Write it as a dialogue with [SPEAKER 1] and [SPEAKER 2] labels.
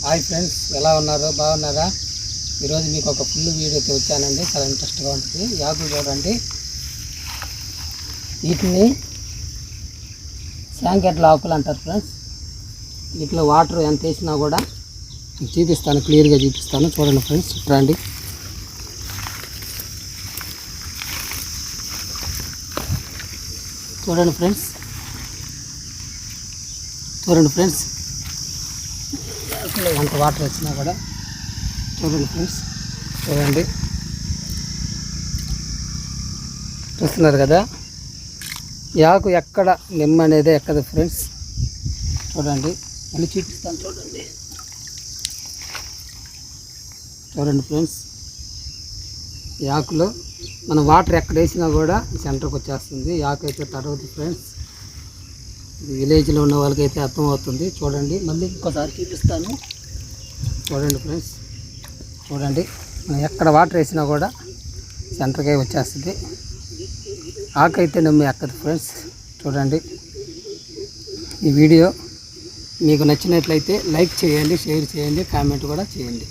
[SPEAKER 1] Hi friends, ఎలా ఉన్నారు? బాగున్నారా? ఈరోజు మీకు ఒక ఫుల్ వీడియోతో వచ్చానండి. చాలా ఇంట్రెస్ట్గా ఉంటుంది. యాకులు చూడండి, వీటిని శాంకెట్ల ఆకులు అంటారు ఫ్రెండ్స్. వీటిలో వాటర్ ఎంత వేసినా కూడా చూపిస్తాను, క్లియర్గా చూపిస్తాను. చూడండి ఫ్రెండ్స్, రండి. చూడండి ఫ్రెండ్స్, ఎంత వాటర్ వచ్చినా కూడా చూడండి ఫ్రెండ్స్. చూస్తున్నారు కదా, యాకు ఎక్కడ నిమ్మ అనేది ఎక్కదు ఫ్రెండ్స్. చూడండి, మళ్ళీ చూపిస్తాను. చూడండి ఫ్రెండ్స్, యాకులో మనం వాటర్ ఎక్కడ వేసినా కూడా సెంటర్కి వచ్చేస్తుంది. యాకు అయితే తడవదు ఫ్రెండ్స్. విలేజ్లో ఉన్న వాళ్ళకైతే అర్థమవుతుంది. చూడండి, మళ్ళీ ఇంకోసారి చూపిస్తాను. చూడండి ఫ్రెండ్స్, మనం ఎక్కడ వాటర్ వేసినా కూడా సెంటర్కే వచ్చేస్తుంది. ఆకైతే నమ్మి ఎక్కదు ఫ్రెండ్స్. చూడండి, ఈ వీడియో మీకు నచ్చినట్లయితే లైక్ చేయండి, షేర్ చేయండి, కామెంట్ కూడా చేయండి.